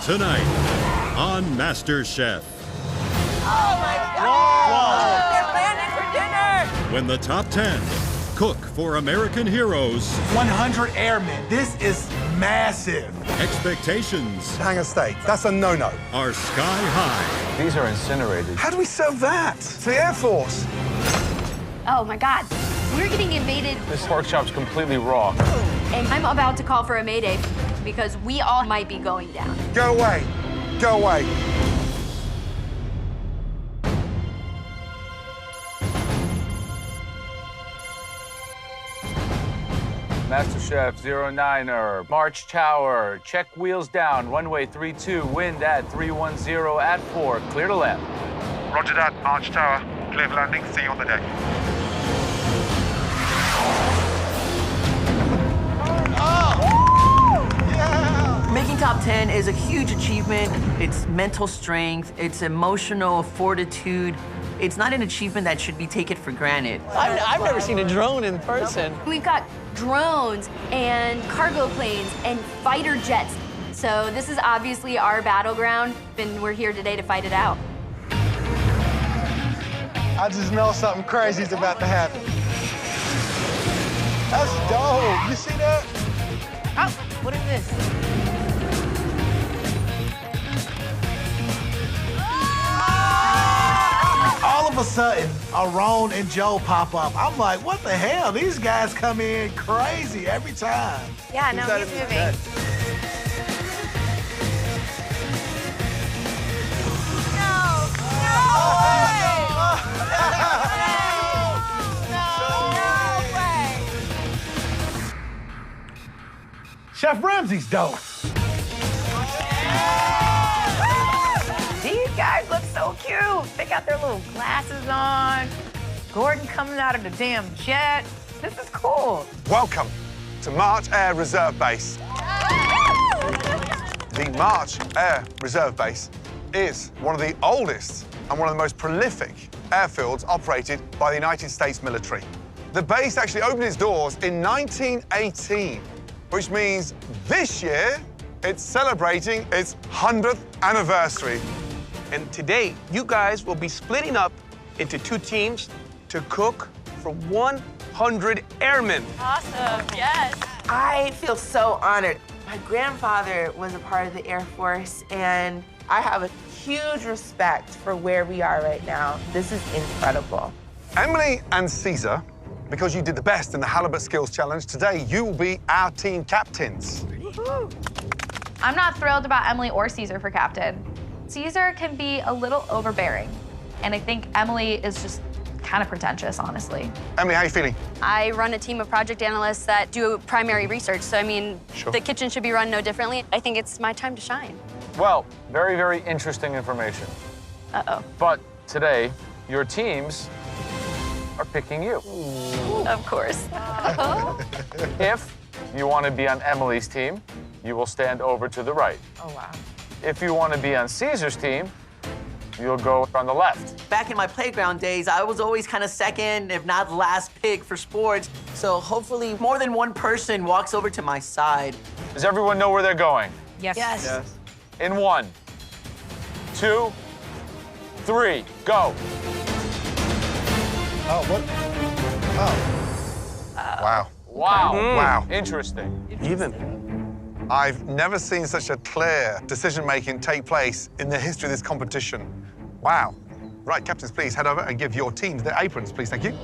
Tonight on Masterchef. Oh my God! They're landing for dinner! When the top 10 cook for American heroes. 100 airmen. This is massive. Expectations Hang a steak. That's a no-no. are sky high. These are incinerated. How do we serve that to the Air Force? Oh my God, we're getting invaded. This workshop's completely raw. And I'm about to call for a mayday because we all might be going down. Go away. Go away. Masterchef 09er, March Tower, check wheels down, runway 32, wind at 310 at 4, clear to land. Roger that, March Tower. Clear for landing, see you on the deck. Making top 10 is a huge achievement. It's mental strength, it's emotional fortitude. It's not an achievement that should be taken for granted. I've never seen a drone in person. We've got drones and cargo planes and fighter jets. So this is obviously our battleground, and we're here today to fight it out. I just know something crazy's about to happen. That's dope. You see that? Oh, what is this? All of a sudden, Aaron and Joe pop up. I'm like, what the hell? These guys come in crazy every time. Yeah, no, he's moving. Chef Ramsay's dope. These guys look so cute. They got their little glasses on. Gordon coming out of the damn jet. This is cool. Welcome to March Air Reserve Base. The March Air Reserve Base is one of the oldest and one of the most prolific airfields operated by the United States military. The base actually opened its doors in 1918, which means this year it's celebrating its 100th anniversary. And today, you guys will be splitting up into 2 teams to cook for 100 airmen. Awesome, yes. I feel so honored. My grandfather was a part of the Air Force, and I have a huge respect for where we are right now. This is incredible. Emily and Cesar, because you did the best in the Halibut Skills Challenge, today you will be our team captains. I'm not thrilled about Emily or Cesar for captain. Cesar can be a little overbearing, and I think Emily is just kind of pretentious, honestly. Emily, how are you feeling? I run a team of project analysts that do primary research, so I mean, Sure. the kitchen should be run no differently. I think it's my time to shine. Well, very, very interesting information. Uh-oh. But today, your teams are picking you. Of course. If you want to be on Emily's team, you will stand over to the right. Oh, wow. If you want to be on Cesar's team, you'll go on the left. Back in my playground days, I was always kind of second, if not last pick for sports. So hopefully more than one person walks over to my side. Does everyone know where they're going? Yes. In 1, 2, 3, go. Oh, what? Oh. Wow. Wow. Wow. Interesting. I've never seen such a clear decision-making take place in the history of this competition. Wow. Right, captains, please head over and give your teams their aprons, please. Thank you.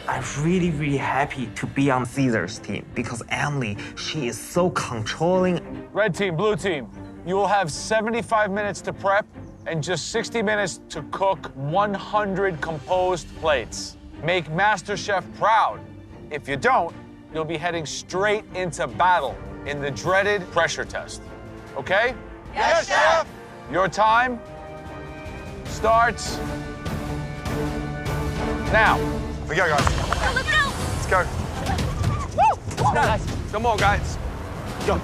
I'm really, really happy to be on Cesar's team because Emily, she is so controlling. Red team, blue team, you will have 75 minutes to prep and just 60 minutes to cook 100 composed plates. Make MasterChef proud. If you don't, you'll be heading straight into battle in the dreaded pressure test. Okay? Yes, Chef! Your time starts now. Off we go, guys. Let's go. Come on, guys. All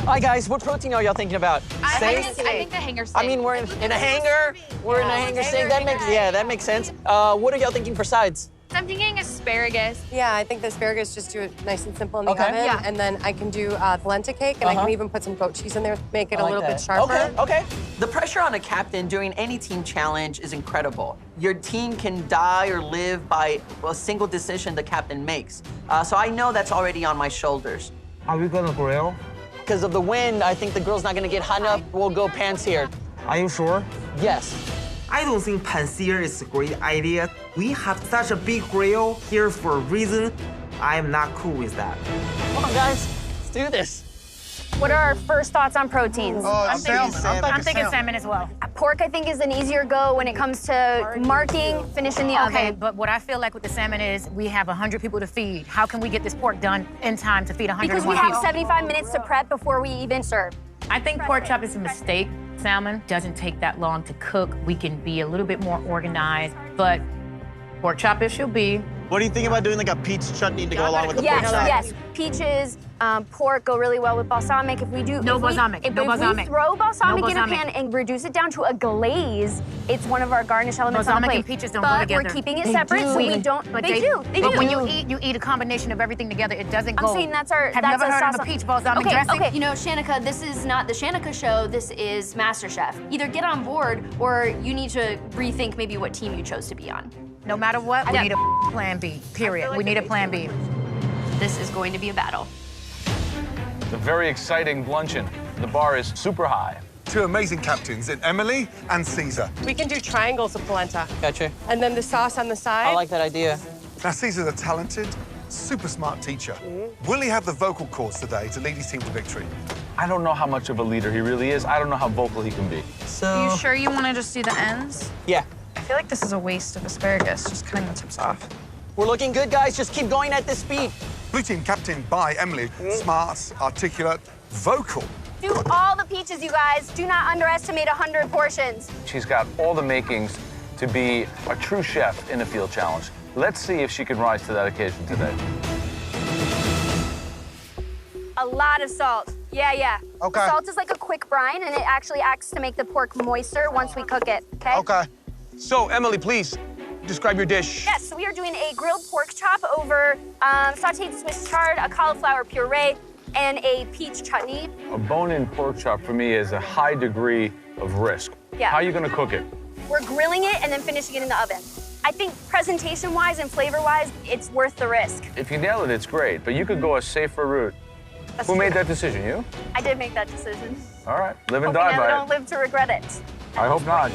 right, guys, what protein are y'all thinking about? I Steak? think the hanger steak. I mean, we're in a hangar. We're in a hangar steak. That makes sense. What are y'all thinking for sides? I'm thinking asparagus. Yeah, I think the asparagus, just do it nice and simple in the Okay. oven. Yeah. And then I can do polenta cake, and I can even put some goat cheese in there, make it a little bit sharper. Okay. The pressure on a captain during any team challenge is incredible. Your team can die or live by a single decision the captain makes. So I know that's already on my shoulders. Are we gonna grill? Because of the wind, I think the grill's not gonna get hot enough. We'll go pan-seared. Are you sure? Yes. I don't think pan-sear is a great idea. We have such a big grill here for a reason. I'm not cool with that. Come on, guys. Let's do this. What are our first thoughts on proteins? I'm thinking salmon as well. Pork, I think, is an easier go when it comes to marking, finishing the Okay, oven. but what I feel like with the salmon is we have 100 people to feed. How can we get this pork done in time to feed 101 Because we people? have 75 minutes to prep before we even serve. I think pork chop is a mistake. Salmon doesn't take that long to cook. We can be a little bit more organized, but pork chop it should be. What do you think about doing like a peach chutney to go along with the pork chop? Yes. Peaches, pork go really well with balsamic. If we do No if we- balsamic, If, no if balsamic. we throw balsamic No in a balsamic. pan and reduce it down to a glaze, it's one of our garnish elements on the Balsamic plate. and peaches don't go but together. we're keeping it They separate, do. so we don't. But They do. But when you eat a combination of everything together, it doesn't go. I'm saying that's our. Have that's you ever a heard of sauce a peach balsamic Okay, dressing? okay. You know, Shanika, this is not the Shanika show. This is Masterchef. Either get on board or you need to rethink maybe what team you chose to be on. No matter what, we need a plan B, period. We need a plan B. This is going to be a battle. It's a very exciting luncheon. The bar is super high. Two amazing captains in Emily and Cesar. We can do triangles of polenta. Gotcha. And then the sauce on the side. I like that idea. Now, Cesar's a talented, super smart teacher. Will he have the vocal cords today to lead his team to victory? I don't know how much of a leader he really is. I don't know how vocal he can be. So. You sure you want to just do the ends? Yeah. I feel like this is a waste of asparagus, just cutting the tips off. We're looking good, guys. Just keep going at this speed. Blue team captained by Emily. Smart, articulate, vocal. Do all the peaches, you guys. Do not underestimate 100 portions. She's got all the makings to be a true chef in a field challenge. Let's see if she can rise to that occasion today. A lot of salt. Yeah. Okay. The salt is like a quick brine, and it actually acts to make the pork moister once we cook it, okay? Okay. So, Emily, please describe your dish. Yes, so we are doing a grilled pork chop over sauteed Swiss chard, a cauliflower puree, and a peach chutney. A bone-in pork chop for me is a high degree of risk. Yeah. How are you gonna cook it? We're grilling it and then finishing it in the oven. I think presentation-wise and flavor-wise, it's worth the risk. If you nail it, it's great, but you could go a safer route. That's Who made true. that decision, you? I did make that decision. All right, live and Hoping die I by don't it. live to regret it. I hope not.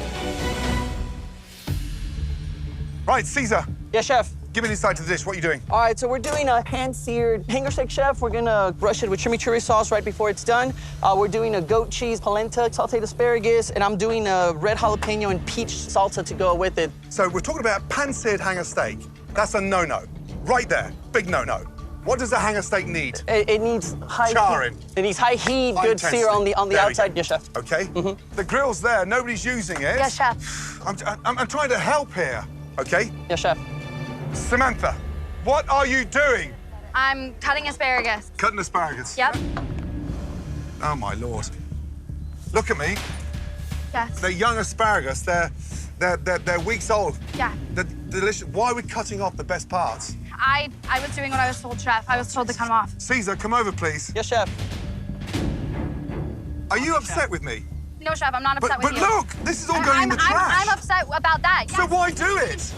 Right, Cesar. Yes, chef. Give me an insight to the dish. What are you doing? All right, so we're doing a hand-seared hanger steak, chef. We're gonna brush it with chimichurri sauce right before it's done. We're doing a goat cheese polenta, sauteed asparagus, and I'm doing a red jalapeno and peach salsa to go with it. So we're talking about pan-seared hanger steak. That's a no-no. Right there, big no-no. What does a hanger steak need? It needs high Charring. heat. It needs high heat, High good sear on the intensity. There we outside. go. Yes, chef. Okay. The grill's there. Nobody's using it. Yes, chef. I'm trying to help here. Okay. Yes, chef. Samantha, what are you doing? I'm cutting asparagus. Cutting asparagus. Yep. Oh my lord. Look at me. Yes. They're young asparagus. They're weeks old. Yeah. They're delicious. Why are we cutting off the best parts? I was doing what I was told, chef. I was told to cut them off. Cesar, come over, please. Yes, chef. Are you upset with me? No, chef, I'm not upset But with you. look, this is all going in the trash. I'm upset about that. So why do it?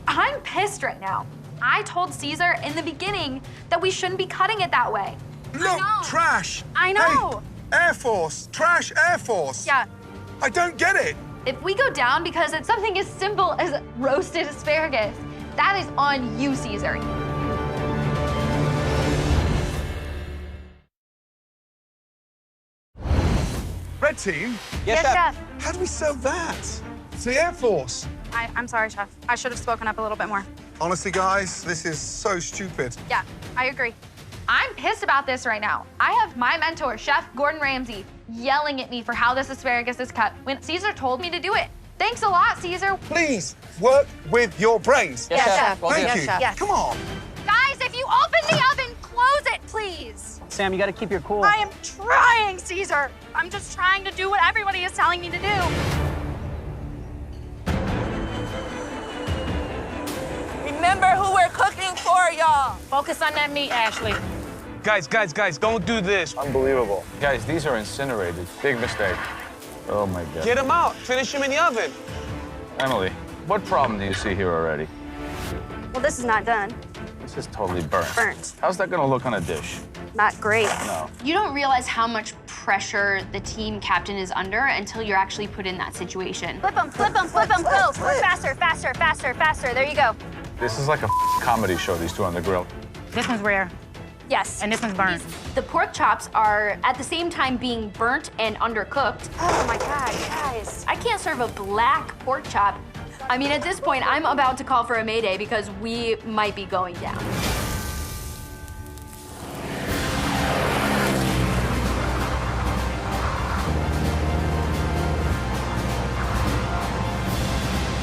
I'm pissed right now. I told Cesar in the beginning that we shouldn't be cutting it that way. Look, trash. I know. Hey, Air Force, trash Air Force. Yeah. I don't get it. If we go down because it's something as simple as roasted asparagus, that is on you, Cesar. Red team. Yes, chef. How do we serve that? It's the Air Force. I'm sorry, chef. I should have spoken up a little bit more. Honestly, guys, this is so stupid. Yeah, I agree. I'm pissed about this right now. I have my mentor, Chef Gordon Ramsay, yelling at me for how this asparagus is cut when Cesar told me to do it. Thanks a lot, Cesar. Please work with your brains. Yes, chef. Thank Yes, you. chef. Yes. Come on. Guys, if you open the oven, close it, please. Sam, you got to keep your cool. I am trying, Cesar. I'm just trying to do what everybody is telling me to do. We remember who we're cooking for, y'all. Focus on that meat, Ashley. Guys, don't do this. Unbelievable. Guys, these are incinerated. Big mistake. Oh, my God. Get them out. Finish them in the oven. Emily, what problem do you see here already? Well, this is not done. This is totally burnt. Burnt. How's that gonna look on a dish? Not great. No. You don't realize how much pressure the team captain is under until you're actually put in that situation. Flip them, flip them, flip them. Go. Faster, faster, faster, faster. There you go. This is like a comedy show, these two on the grill. This one's rare. Yes. And this one's burnt. The pork chops are at the same time being burnt and undercooked. Oh my God, guys. I can't serve a black pork chop. I mean, at this point, I'm about to call for a mayday because we might be going down.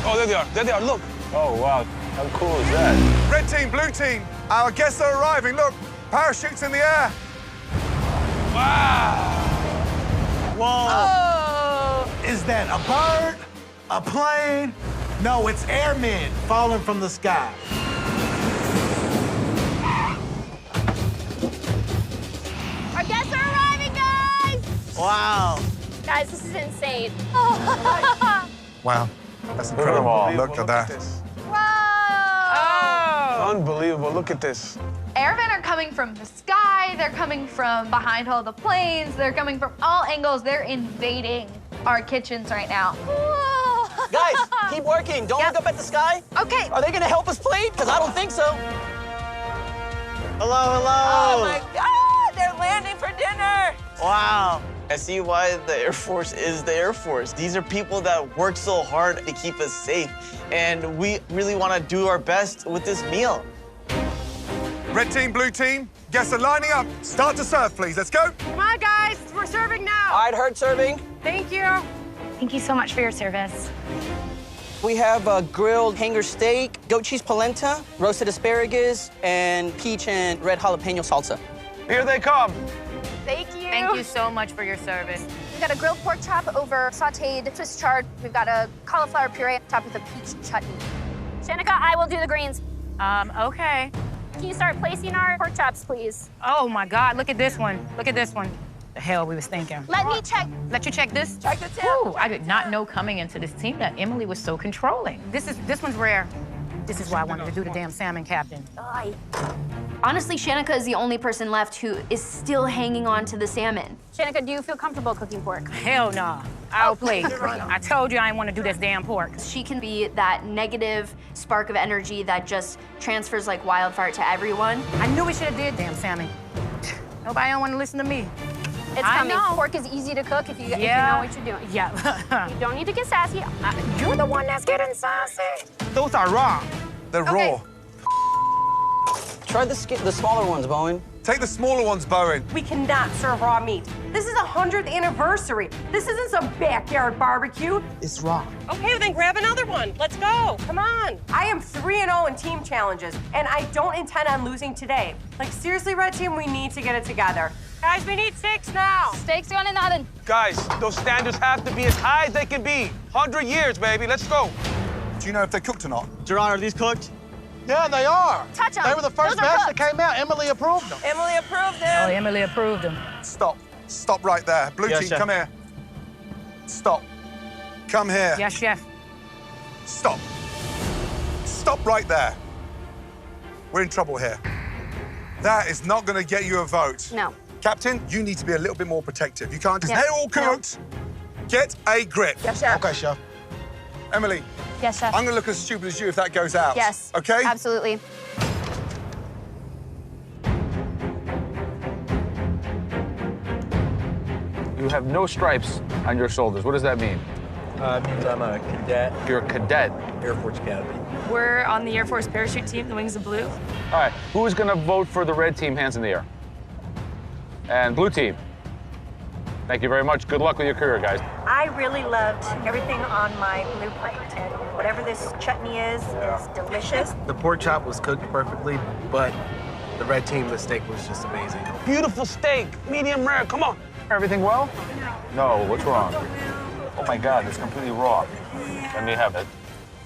Oh, there they are. There they are. Look. Oh, wow. How cool is that? Red team, blue team, our guests are arriving. Look, parachutes in the air. Wow. Whoa. Oh. Is that a bird? A plane? No, it's airmen falling from the sky. Our guests are arriving, guys. Wow. Guys, this is insane. Wow, that's incredible. Look at that. Whoa. Unbelievable. Look at this. Airmen are coming from the sky, they're coming from behind all the planes, they're coming from all angles. They're invading our kitchens right now. Whoa. Guys, keep working. Don't look up at the sky. Okay. Are they gonna help us plate? Because I don't think so. Hello, hello. Oh my God, they're landing for dinner. Wow. I see why the Air Force is the Air Force. These are people that work so hard to keep us safe. And we really want to do our best with this meal. Red team, blue team, guests are lining up. Start to serve, please. Let's go. Come on, guys. We're serving now. All right, Herd serving. Thank you. Thank you so much for your service. We have a grilled hanger steak, goat cheese polenta, roasted asparagus, and peach and red jalapeno salsa. Here they come. Thank you. Thank you so much for your service. We've got a grilled pork chop over sauteed Swiss chard. We've got a cauliflower puree topped with a peach chutney. Shanika, I will do the greens. Okay. Can you start placing our pork chops, please? Oh my God, look at this one. Look at this one. The hell we was thinking. Let me check. Let you check this? Check the tip. Ooh, I did not know coming into this team that Emily was so controlling. This one's rare. This is why I wanted to do the damn salmon, Captain. Honestly, Shanika is the only person left who is still hanging on to the salmon. Shanika, do you feel comfortable cooking pork? Hell no. I'll play. I told you I didn't want to do this damn pork. She can be that negative spark of energy that just transfers like wildfire to everyone. I knew we should have did damn salmon. Nobody don't want to listen to me. It's coming. Pork is easy to cook if you know what you're doing. Yeah. You don't need to get sassy. You're the one that's getting sassy. Those are raw. They're raw. Try the smaller ones, Bowen. Take the smaller ones, Bowen. We cannot serve raw meat. This is a 100th anniversary. This isn't some backyard barbecue. It's raw. Okay, then grab another one. Let's go. Come on. I am 3-0 in team challenges, and I don't intend on losing today. Like, seriously, Red Team, we need to get it together. Guys, we need 6 now. Steaks going in the oven. Guys, those standards have to be as high as they can be. 100 years, baby. Let's go. Do you know if they're cooked or not? Gerron, are these cooked? Yeah, they are. Touch 'em. They were the first Those are batch that came out. Emily approved them. Emily approved Oh, them. Emily approved them. Stop. Stop right there. Blue Yes, team, chef. come here. Stop. Come here. Yes, chef. Stop. Stop right there. We're in trouble here. That is not going to get you a vote. No. Captain, you need to be a little bit more protective. You can't just, Yes. they're all cooked. Get a grip. Yes, chef. Okay, chef. Emily, Yes, chef. I'm going to look as stupid as you if that goes out. Yes. Okay? Absolutely. You have no stripes on your shoulders. What does that mean? It means I'm a cadet. You're a cadet. Air Force Academy. We're on the Air Force parachute team, the Wings of Blue. All right, who is gonna vote for the red team? Hands in the air. And blue team. Thank you very much. Good luck with your career, guys. I really loved everything on my blue plate, and whatever this chutney is delicious. The pork chop was cooked perfectly, but the red team, the steak was just amazing. Beautiful steak, medium rare. Come on. Everything well? No, what's wrong? Oh my God, it's completely raw. Let me have it.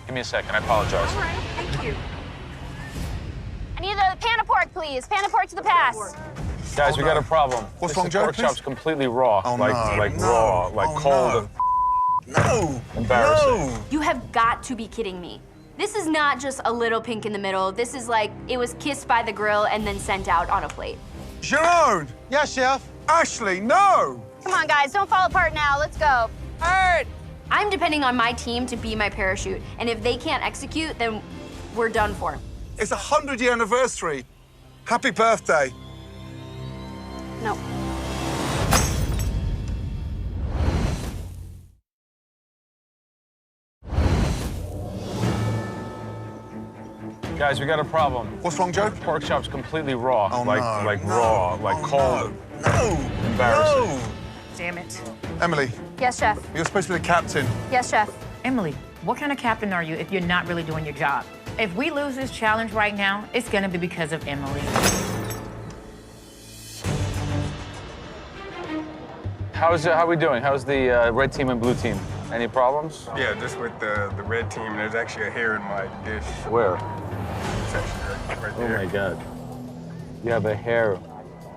Give me a second, I apologize. All right, thank you. I need a pan of pork, please. Pan of pork to the pass. Guys, we got a problem. What's this wrong, Joe? pork chop's completely raw. Oh, like no. raw, like Oh, cold. No. Embarrassing. You have got to be kidding me. This is not just a little pink in the middle. This is like it was kissed by the grill and then sent out on a plate. Gerron! Yes, Chef. Ashley, no! Come on, guys, don't fall apart now. Let's go. I'm depending on my team to be my parachute, and if they can't execute, then we're done for. It's a 100-year anniversary. Happy birthday. No. Guys, we got a problem. What's wrong, Joe? Pork chop's completely raw. Oh, like no. raw, like cold. No. Embarrassing. No. Damn it. Emily, Yes, chef. you're supposed to be the captain. Yes, chef. Emily, what kind of captain are you if you're not really doing your job? If we lose this challenge right now, it's gonna be because of Emily. How we doing? How's the red team and blue team? Any problems? Yeah, just with the red team, there's actually a hair in my dish. Where? It's actually right Oh there. my God. You have a hair.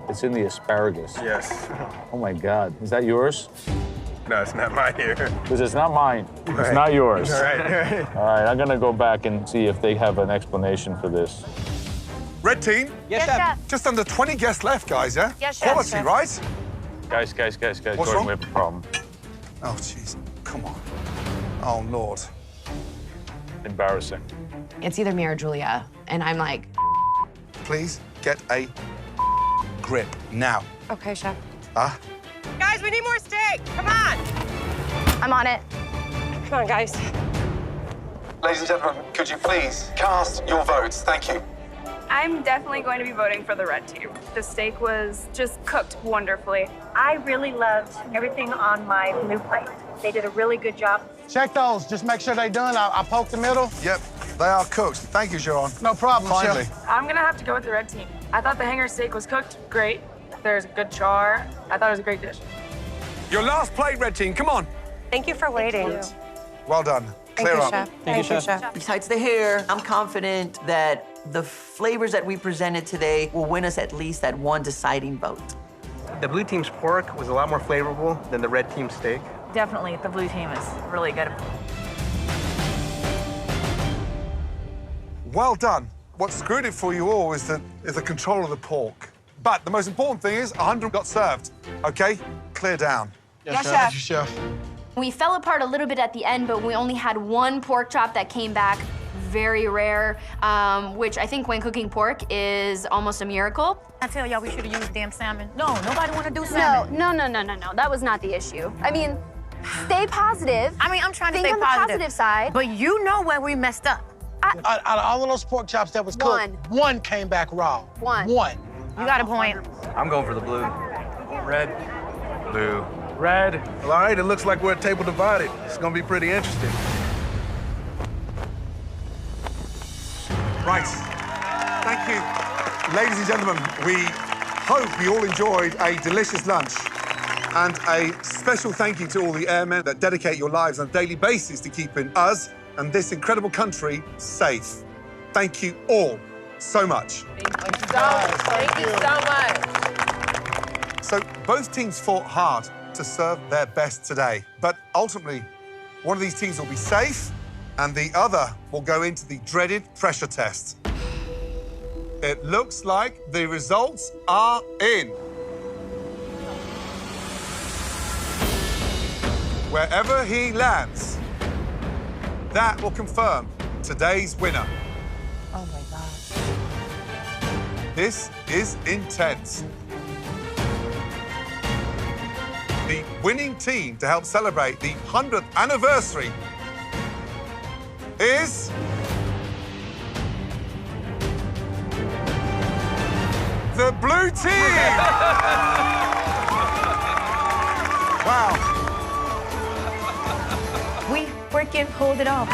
It's in the asparagus. Yes. Oh my God. Is that yours? No, it's not my hair. Because it's not mine. It's Right. not yours. Right. All right, I'm gonna go back and see if they have an explanation for this. Red team? Yes, chef. Just under 20 guests left, guys, yeah? Yes, chef. Quality, Chef. right? Guys. What's Gordon, wrong? we have a problem. Oh, jeez. Come on. Oh, Lord. Embarrassing. It's either me or Julia, and I'm like... Please get a grip now. Okay, chef. Guys, we need more steak. Come on. I'm on it. Come on, guys. Ladies and gentlemen, could you please cast your votes? Thank you. I'm definitely going to be voting for the red team. The steak was just cooked wonderfully. I really loved everything on my blue plate. They did a really good job. Check those. Just make sure they're done. I poke the middle. Yep, they are cooked. Thank you, Gerron. No problem, Finally. Chef. I'm gonna have to go with the red team. I thought the hanger steak was cooked great. There's good char. I thought it was a great dish. Your last plate, red team. Come on. Thank you for waiting. Well done. Clear up. Thank you, Chef. Besides the hair, I'm confident that the flavors that we presented today will win us at least that one deciding vote. The blue team's pork was a lot more flavorful than the red team's steak. Definitely, the blue team is really good. Well done. What screwed it for you all is the control of the pork. But the most important thing is 100 got served. Okay? Clear down. Yes, Chef. Thank you, Chef. We fell apart a little bit at the end, but we only had one pork chop that came back. Very rare, which I think when cooking pork is almost a miracle. I tell y'all we should have used damn salmon. No, nobody want to do salmon. No. That was not the issue. I mean, stay positive. I mean, I'm trying to Think stay on the positive side. But you know where we messed up. Out of all of those pork chops that was cooked, one came back raw. One. You got a point. I'm going for the blue. Red. Blue. Red. Well, all right, it looks like we're a table divided. It's gonna be pretty interesting. Right. Thank you. Ladies and gentlemen, we hope you all enjoyed a delicious lunch. And a special thank you to all the airmen that dedicate your lives on a daily basis to keeping us and this incredible country safe. Thank you all so much. Thank you so much. So both teams fought hard to serve their best today. But ultimately, one of these teams will be safe and the other will go into the dreaded pressure test. It looks like the results are in. Wherever he lands, that will confirm today's winner. Oh, my God. This is intense. The winning team to help celebrate the 100th anniversary is... the blue team! Wow. We freaking pulled it off.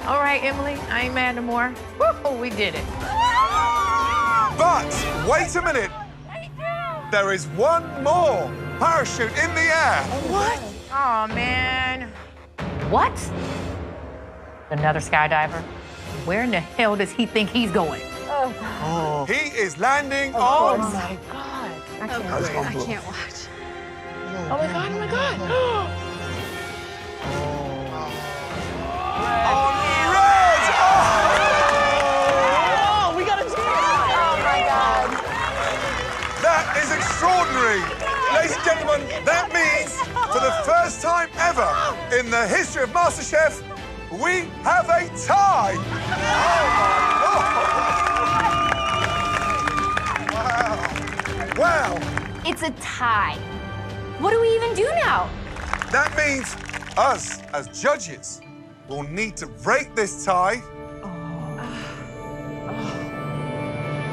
All right, Emily, I ain't mad no more. Woo, we did it. But wait a minute. There is one more parachute in the air. What? Oh, man. What? Another skydiver? Where in the hell does he think he's going? He is landing Oh on. my God. I can't That's wait. on I blue. can't watch. Oh my God, oh my God. On red! Oh, we got a chance. Oh my God. That is extraordinary. Ladies and gentlemen, that means for the first time ever in the history of MasterChef, we have a tie. Oh my God. Wow. It's a tie. What do we even do now? That means us, as judges, will need to rate this tie.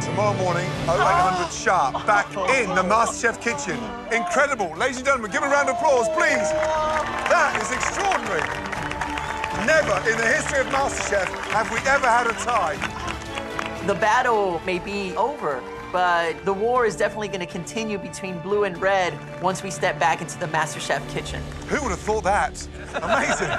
Tomorrow morning, 0800 sharp, back in the MasterChef kitchen. Incredible. Ladies and gentlemen, give a round of applause, please. That is extraordinary. Never in the history of MasterChef have we ever had a tie. The battle may be over, but the war is definitely going to continue between blue and red once we step back into the MasterChef kitchen. Who would have thought that? Amazing.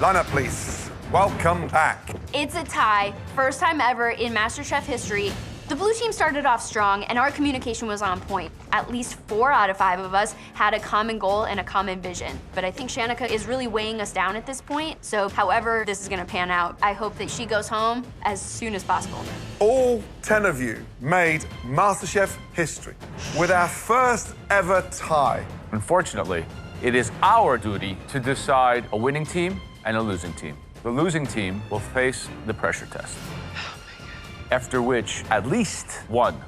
Line up, please. Welcome back. It's a tie. First time ever in MasterChef history. The blue team started off strong, and our communication was on point. At least 4 out of 5 of us had a common goal and a common vision. But I think Shanika is really weighing us down at this point. So however this is gonna pan out, I hope that she goes home as soon as possible. All 10 of you made MasterChef history with our first ever tie. Unfortunately, it is our duty to decide a winning team and a losing team. The losing team will face the pressure test. After which, at least one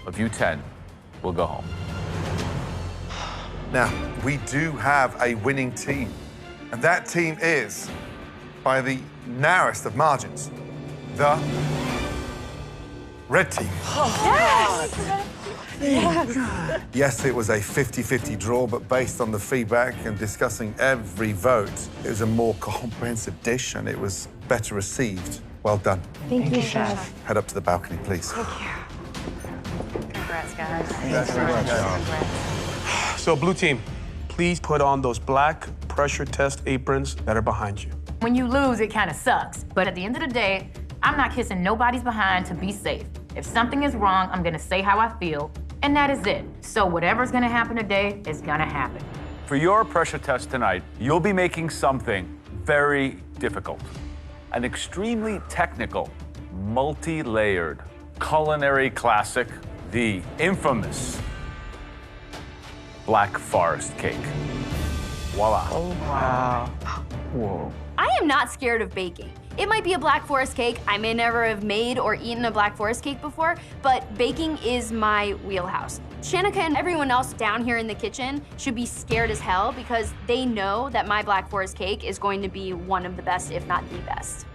of you 10 will go home. Now, we do have a winning team, and that team is, by the narrowest of margins, the red team. Yes! Yes, it was a 50-50 draw, but based on the feedback and discussing every vote, it was a more comprehensive dish, and it was better received. Well done. Thank you, Chef. Head up to the balcony, please. Congrats, guys. So, blue team, please put on those black pressure test aprons that are behind you. When you lose, it kind of sucks. But at the end of the day, I'm not kissing nobody's behind to be safe. If something is wrong, I'm gonna say how I feel, and that is it. So whatever's gonna happen today is gonna happen. For your pressure test tonight, you'll be making something very difficult. An extremely technical, multi-layered culinary classic, the infamous Black Forest cake. Voila. Oh, wow. Whoa. I am not scared of baking. It might be a Black Forest cake. I may never have made or eaten a Black Forest cake before, but baking is my wheelhouse. Shanika and everyone else down here in the kitchen should be scared as hell because they know that my Black Forest cake is going to be one of the best, if not the best.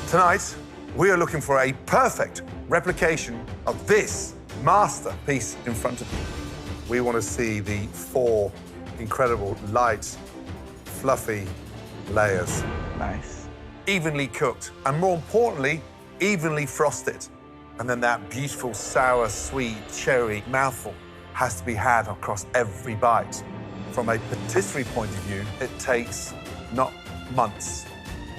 Tonight, we are looking for a perfect replication of this masterpiece in front of you. We want to see the 4 incredible, light, fluffy layers. Nice. Evenly cooked, and more importantly, evenly frosted. And then that beautiful, sour, sweet, cherry mouthful has to be had across every bite. From a patisserie point of view, it takes not months,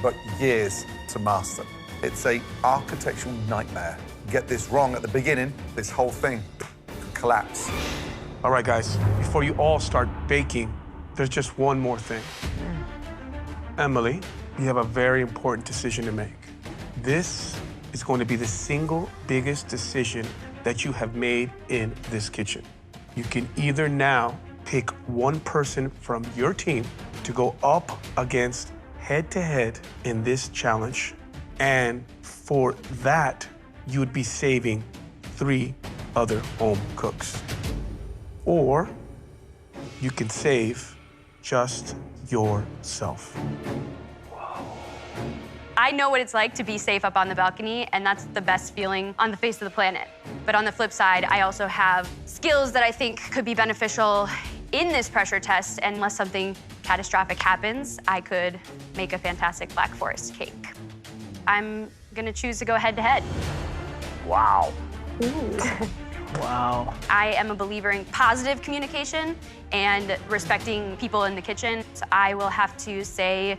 but years to master. It's an architectural nightmare. Get this wrong at the beginning, this whole thing could collapse. All right, guys, before you all start baking, there's just one more thing. Emily, you have a very important decision to make. This is going to be the single biggest decision that you have made in this kitchen. You can either now pick one person from your team to go up against head-to-head in this challenge, and for that, you would be saving 3 other home cooks. Or you can save just yourself. I know what it's like to be safe up on the balcony, and that's the best feeling on the face of the planet. But on the flip side, I also have skills that I think could be beneficial in this pressure test, and unless something catastrophic happens, I could make a fantastic Black Forest cake. I'm gonna choose to go head-to-head. Wow. Wow. I am a believer in positive communication and respecting people in the kitchen. So I will have to say,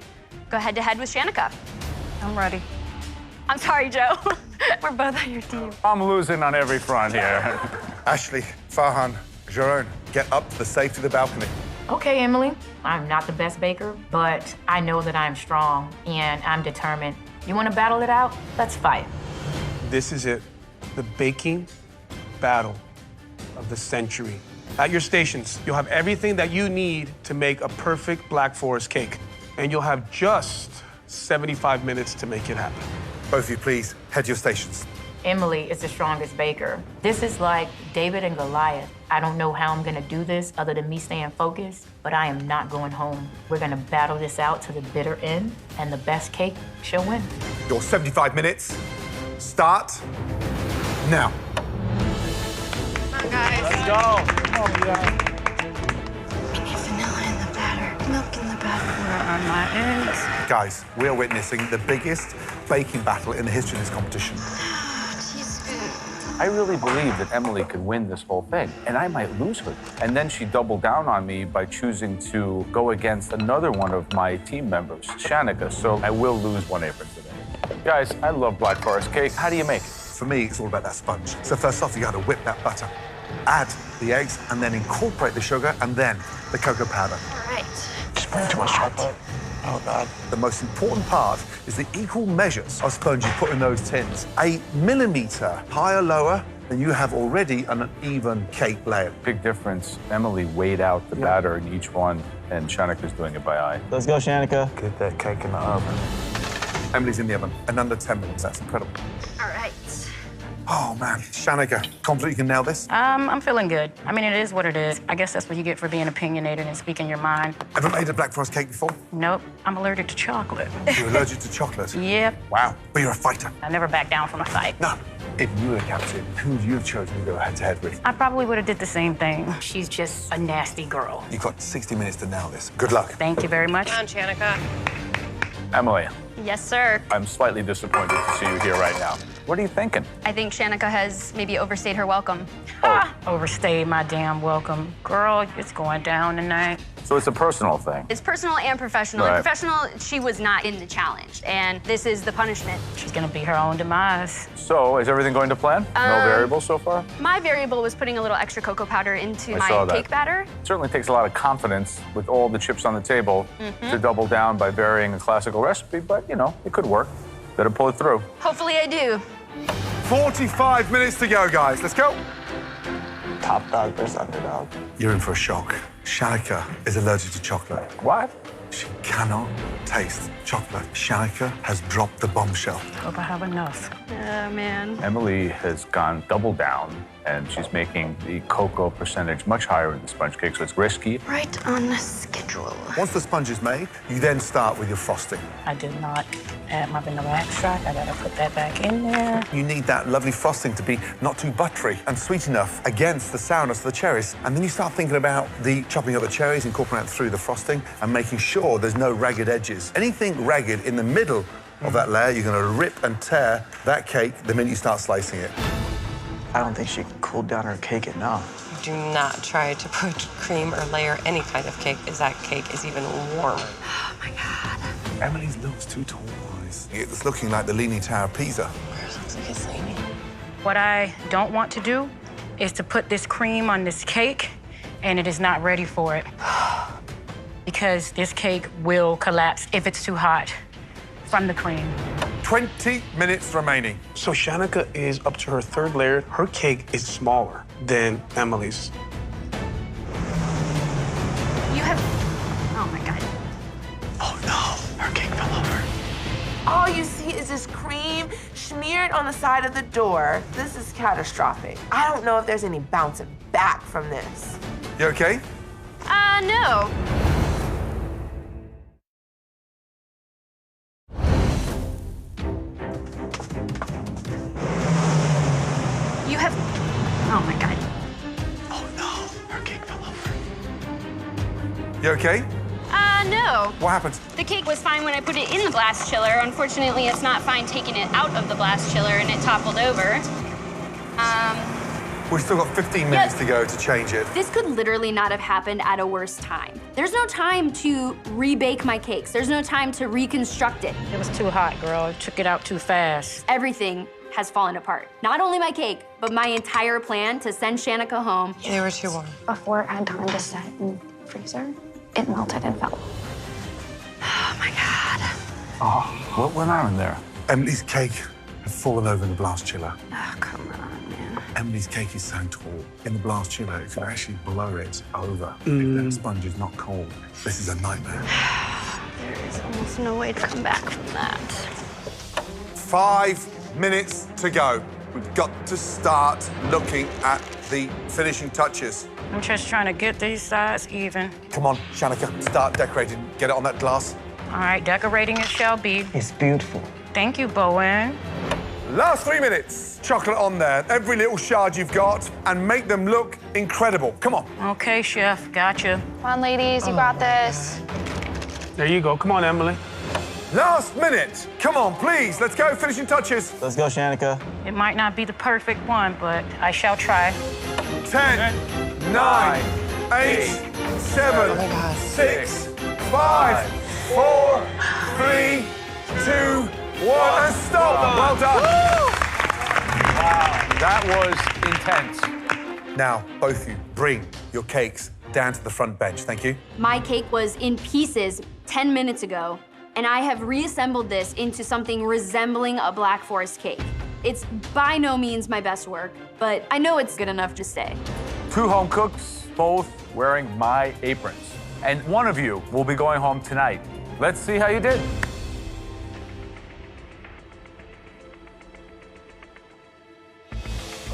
go head-to-head with Shanika. I'm ready. I'm sorry, Joe. We're both on your team. I'm losing on every front here. Ashley, Farhan, Gerron, get up to the safety of the balcony. Okay, Emily, I'm not the best baker, but I know that I'm strong and I'm determined. You want to battle it out? Let's fight. This is it, the baking battle of the century. At your stations, you'll have everything that you need to make a perfect Black Forest cake, and you'll have just 75 minutes to make it happen. Both of you, please, head to your stations. Emily is the strongest baker. This is like David and Goliath. I don't know how I'm gonna do this other than me staying focused, but I am not going home. We're gonna battle this out to the bitter end, and the best cake shall win. Your 75 minutes start now. Come on, guys. Let's go. Come on, guys. We need vanilla in the batter, milk in the batter. Where are my eggs? Guys, we are witnessing the biggest baking battle in the history of this competition. I really believe that Emily could win this whole thing, and I might lose her. And then she doubled down on me by choosing to go against another one of my team members, Shanika, so I will lose one apron today. Guys, I love Black Forest cake. How do you make it? For me, it's all about that sponge. So first off, you got to whip that butter, add the eggs, and then incorporate the sugar, and then the cocoa powder. All right. Spread too much chocolate. Oh, God. The most important part is the equal measures of sponge you put in those tins. A millimeter higher, lower, and you have already an even cake layer. Big difference. Emily weighed out the batter in each one, and Shanika's doing it by eye. Let's go, Shanika. Get that cake in the oven. Emily's in the oven in under 10 minutes. That's incredible. All right. Oh, man. Shanika, confident you can nail this? I'm feeling good. I mean, it is what it is. I guess that's what you get for being opinionated and speaking your mind. Ever made a Black Forest cake before? Nope, I'm allergic to chocolate. You're allergic to chocolate? Yep. Wow. But you're a fighter. I never back down from a fight. No. If you were the captain, who would you have chosen to go head-to-head with? I probably would have did the same thing. She's just a nasty girl. You've got 60 minutes to nail this. Good luck. Thank you very much. Come on, Shanika. Emily, Yes, sir. I'm slightly disappointed to see you here right now. What are you thinking? I think Shanika has maybe overstayed her welcome. Overstayed my damn welcome. Girl, it's going down tonight. So it's a personal thing. It's personal and professional. Right. In professional, she was not in the challenge, and this is the punishment. She's gonna be her own demise. So is everything going to plan? No variables so far? My variable was putting a little extra cocoa powder into I saw my that. cake batter. It certainly takes a lot of confidence with all the chips on the table to double down by varying a classical recipe, but, you know, it could work. Better pull it through. Hopefully I do. 45 minutes to go, guys. Let's go. Top dog versus underdog. You're in for a shock. Shanika is allergic to chocolate. What? She cannot taste chocolate. Shanika has dropped the bombshell. Hope I have enough. Oh, man. Emily has gone double down, and she's making the cocoa percentage much higher in the sponge cake, so it's risky. Right on the schedule. Once the sponge is made, you then start with your frosting. I did not add my vanilla extract. I gotta put that back in there. You need that lovely frosting to be not too buttery and sweet enough against the sourness of the cherries. And then you start thinking about the chopping up the cherries, incorporating it through the frosting, and making sure there's no ragged edges. Anything ragged in the middle of that layer, you're gonna rip and tear that cake the minute you start slicing it. I don't think she cooled down her cake enough. Do not try to put cream or layer any kind of cake as that cake is even warm. Oh, my God. Emily's looks too tall, guys. It's looking like the Leaning Tower of Pisa. Yours looks like it's leaning. What I don't want to do is to put this cream on this cake, and it is not ready for it. Because this cake will collapse if it's too hot from the cream. 20 minutes remaining. So Shanika is up to her third layer. Her cake is smaller than Emily's. You have... Oh, my God. Oh, no. Her cake fell over. All you see is this cream smeared on the side of the door. This is catastrophic. I don't know if there's any bouncing back from this. You okay? No. You have... Oh, my God. Oh, no. Her cake fell over. You okay? No. What happened? The cake was fine when I put it in the blast chiller. Unfortunately, it's not fine taking it out of the blast chiller, and it toppled over. We've still got 15 minutes to go to change it. This could literally not have happened at a worse time. There's no time to rebake my cakes. There's no time to reconstruct it. It was too hot, girl. It took it out too fast. Everything has fallen apart. Not only my cake, but my entire plan to send Shanika home. They were too warm. Before it had time to set in the freezer, it melted and fell. Oh my God. Oh, what went on in there? Emily's cake had fallen over in the blast chiller. Oh, come on, man. Emily's cake is so tall. In the blast chiller, it could actually blow it over if that sponge is not cold. This is a nightmare. There is almost no way to come back from that. 5 minutes to go. We've got to start looking at the finishing touches. I'm just trying to get these sides even. Come on, Shanika, start decorating. Get it on that glass. All right, decorating it shall be. It's beautiful. Thank you, Bowen. Last 3 minutes. Chocolate on there, every little shard you've got, and make them look incredible. Come on. Okay, Chef, gotcha. Come on, ladies, you got this. There you go. Come on, Emily. Last minute. Come on, please. Let's go. Finishing touches. Let's go, Shanika. It might not be the perfect one, but I shall try. 10, 9, 8, 7, 6, 5, 4, 3, 2, 1, and stop. Well done. Wow, that was intense. Now, both of you, bring your cakes down to the front bench. Thank you. My cake was in pieces 10 minutes ago, and I have reassembled this into something resembling a Black Forest cake. It's by no means my best work, but I know it's good enough to stay. 2 home cooks, both wearing my aprons. And one of you will be going home tonight. Let's see how you did.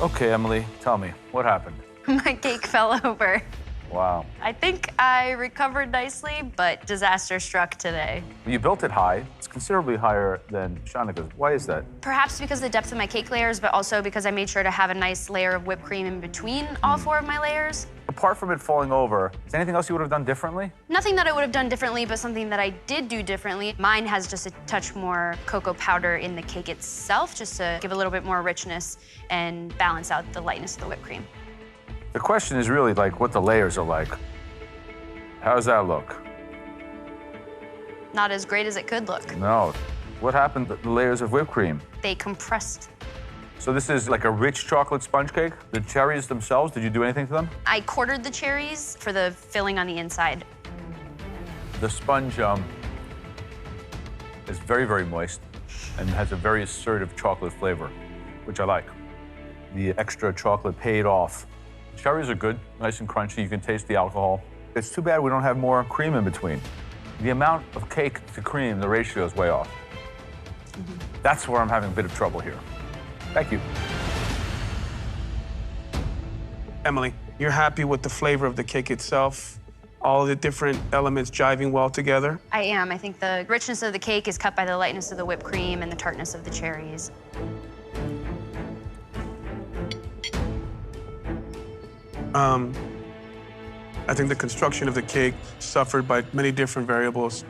Okay, Emily, tell me, what happened? My cake fell over. Wow. I think I recovered nicely, but disaster struck today. You built it high. It's considerably higher than Shanika's. Why is that? Perhaps because of the depth of my cake layers, but also because I made sure to have a nice layer of whipped cream in between all 4 of my layers. Apart from it falling over, is there anything else you would have done differently? Nothing that I would have done differently, but something that I did do differently. Mine has just a touch more cocoa powder in the cake itself, just to give a little bit more richness and balance out the lightness of the whipped cream. The question is really like what the layers are like. How does that look? Not as great as it could look. No. What happened to the layers of whipped cream? They compressed. So this is like a rich chocolate sponge cake? The cherries themselves, did you do anything to them? I quartered the cherries for the filling on the inside. The sponge is very, very moist and has a very assertive chocolate flavor, which I like. The extra chocolate paid off. The cherries are good, nice and crunchy. You can taste the alcohol. It's too bad we don't have more cream in between. The amount of cake to cream, the ratio is way off. That's where I'm having a bit of trouble here. Thank you. Emily, you're happy with the flavor of the cake itself? All the different elements jiving well together? I am. I think the richness of the cake is cut by the lightness of the whipped cream and the tartness of the cherries. I think the construction of the cake suffered by many different variables.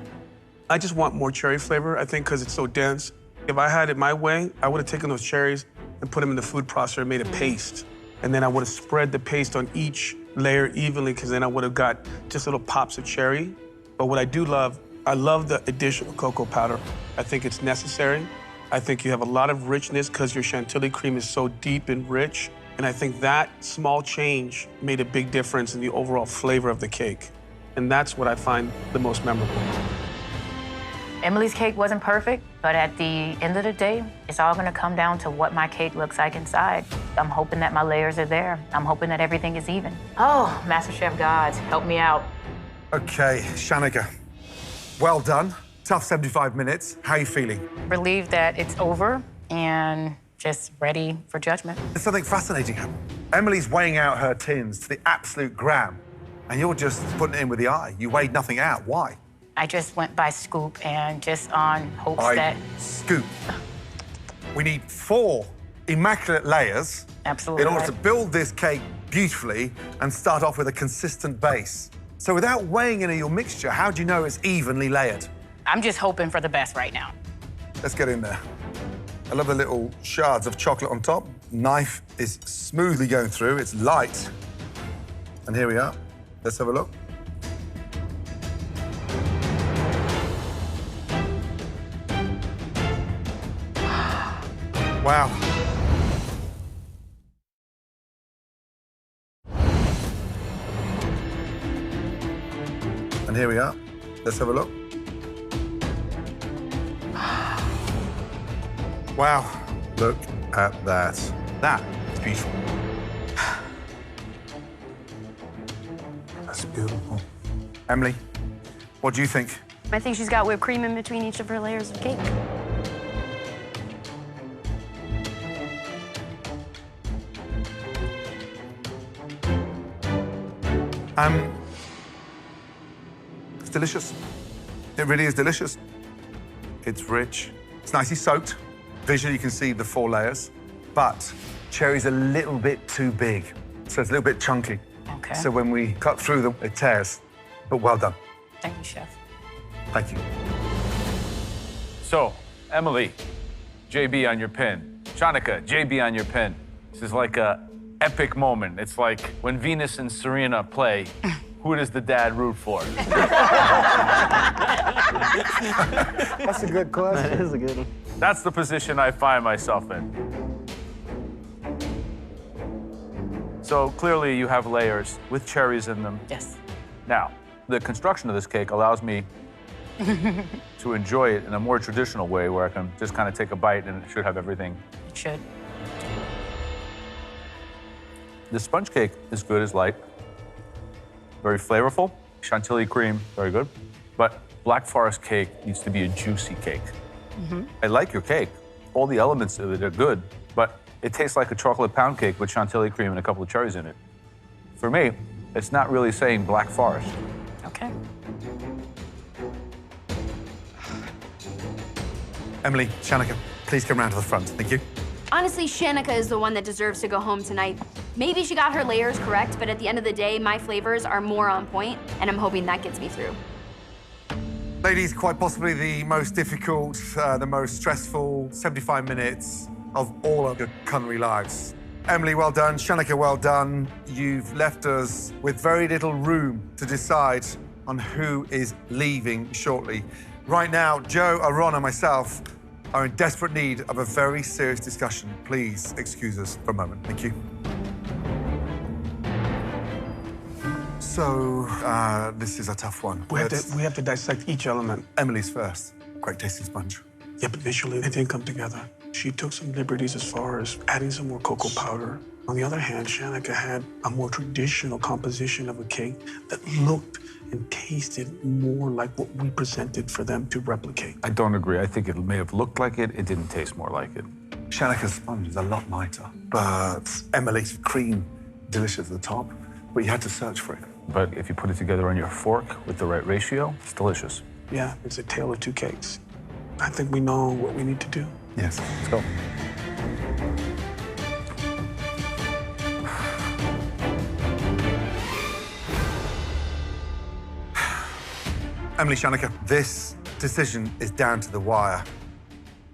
I just want more cherry flavor, I think, because it's so dense. If I had it my way, I would have taken those cherries and put them in the food processor and made a paste. And then I would have spread the paste on each layer evenly, because then I would have got just little pops of cherry. But what I do love, I love the addition of cocoa powder. I think it's necessary. I think you have a lot of richness because your chantilly cream is so deep and rich. And I think that small change made a big difference in the overall flavor of the cake. And that's what I find the most memorable. Emily's cake wasn't perfect, but at the end of the day, it's all gonna come down to what my cake looks like inside. I'm hoping that my layers are there. I'm hoping that everything is even. Oh, Masterchef gods, help me out. Okay, Shanika, well done. Tough 75 minutes. How are you feeling? Relieved that it's over and just ready for judgment. There's something fascinating happening. Emily's weighing out her tins to the absolute gram, and you're just putting it in with the eye. You weighed nothing out. Why? I just went by scoop and just on hopes that... Scoop. We need 4 immaculate layers Absolutely. in order to build this cake beautifully and start off with a consistent base. So without weighing any of your mixture, how do you know it's evenly layered? I'm just hoping for the best right now. Let's get in there. I love the little shards of chocolate on top. knife is smoothly going through. It's light. And here we are. Let's have a look. Wow. And here we are. Let's have a look. Wow. Look at that. That is beautiful. That's beautiful. Emily, what do you think? I think she's got whipped cream in between each of her layers of cake. It's delicious. It really is delicious. It's rich. It's nicely soaked. Visually, you can see the 4 layers, but cherry's a little bit too big, so it's a little bit chunky. Okay. So when we cut through them, it tears. But well done. Thank you, Chef. Thank you. So, Emily, JB on your pin. Shanika, JB on your pin. This is like a epic moment. It's like when Venus and Serena play, who does the dad root for? That's a good question. That is a good one. That's the position I find myself in. So clearly you have layers with cherries in them. Yes. Now, the construction of this cake allows me to enjoy it in a more traditional way where I can just kind of take a bite and it should have everything. It should. The sponge cake is good, it's light, very flavorful. Chantilly cream, very good. But Black Forest cake needs to be a juicy cake. I like your cake. All the elements of it are good, but it tastes like a chocolate pound cake with Chantilly cream and a couple of cherries in it. For me, it's not really saying Black Forest. Okay. Emily, Shanika, please come around to the front. Thank you. Honestly, Shanika is the one that deserves to go home tonight. Maybe she got her layers correct, but at the end of the day, my flavors are more on point, and I'm hoping that gets me through. Ladies, quite possibly the most difficult, the most stressful 75 minutes of all of your culinary lives. Emily, well done. Shanika, well done. You've left us with very little room to decide on who is leaving shortly. Right now, Joe, Aaron, and myself are in desperate need of a very serious discussion. Please excuse us for a moment. Thank you. So, this is a tough one. We have to dissect each element. Emily's first. Great tasting sponge. Yeah, but visually, it didn't come together. She took some liberties as far as adding some more cocoa powder. On the other hand, Shanika had a more traditional composition of a cake that looked and tasted more like what we presented for them to replicate. I don't agree. I think it may have looked like it. It didn't taste more like it. Shanika's sponge is a lot lighter, but Emily's cream, delicious at the top, but you had to search for it. But if you put it together on your fork with the right ratio, it's delicious. Yeah, it's a tale of two cakes. I think we know what we need to do. Yes, let's go. Emily, Shanika, this decision is down to the wire.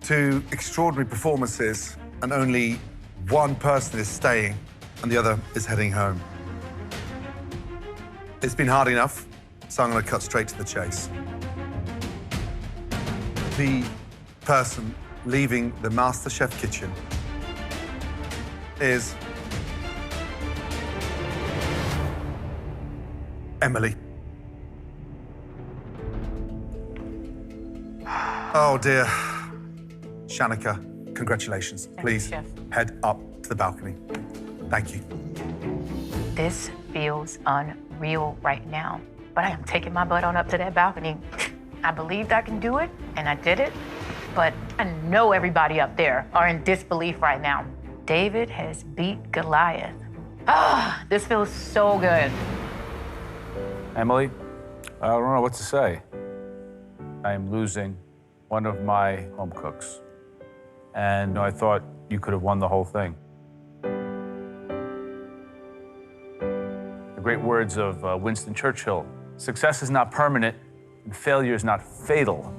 2 extraordinary performances, and only one person is staying, and the other is heading home. It's been hard enough, so I'm going to cut straight to the chase. The person leaving the Masterchef kitchen is Emily. Oh dear. Shanika, congratulations. Please head up to the balcony. Thank you. This feels unreal right now, but I am taking my butt on up to that balcony. I believed I can do it, and I did it, but I know everybody up there are in disbelief right now. David has beat Goliath. Ah, this feels so good. Emily, I don't know what to say. I am losing one of my home cooks. And I thought you could have won the whole thing. The great words of Winston Churchill, success is not permanent and failure is not fatal.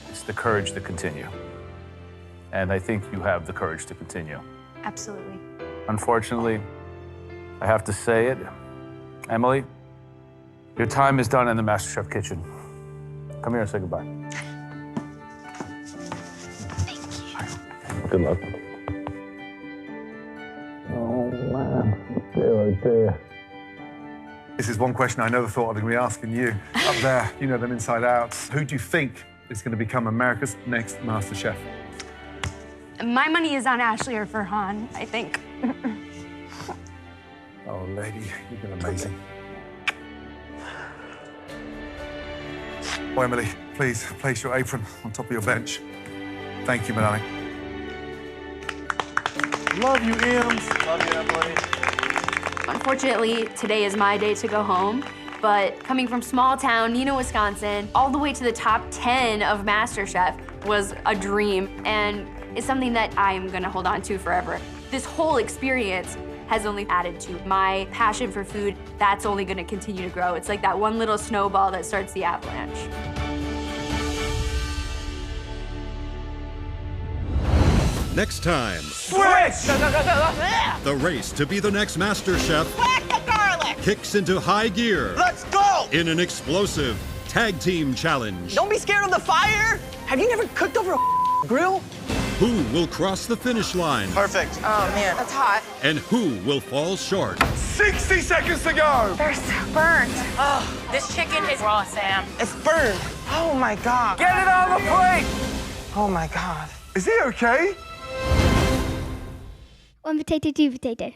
It's the courage to continue. And I think you have the courage to continue. Absolutely. Unfortunately, I have to say it. Emily, your time is done in the MasterChef kitchen. Come here and say goodbye. Good luck. Oh, man. Dear, oh, dear. This is one question I never thought I'd be asking you. Up there, you know them inside out. Who do you think is going to become America's next MasterChef? My money is on Ashley or Farhan, I think. Oh, lady, you've been amazing. Oh, Emily, please place your apron on top of your bench. Thank you, my darling. Love you, Ems. Love you, Emily. Unfortunately, today is my day to go home, but coming from small town, Neenah, Wisconsin, all the way to the top 10 of MasterChef was a dream, and it's something that I'm gonna hold on to forever. This whole experience has only added to my passion for food. That's only gonna continue to grow. It's like that one little snowball that starts the avalanche. Next time, Switch! the race to be the next MasterChef Whack the garlic! kicks into high gear Let's go! in an explosive tag team challenge. Don't be scared of the fire! Have you never cooked over a grill? Who will cross the finish line? Perfect. Oh, man, that's hot. And who will fall short? 60 seconds to go! They're so burnt. Oh, this chicken is raw, Sam. It's burned. Oh, my God. Get it on the plate! Oh, my God. Is he okay? One potato, two potato.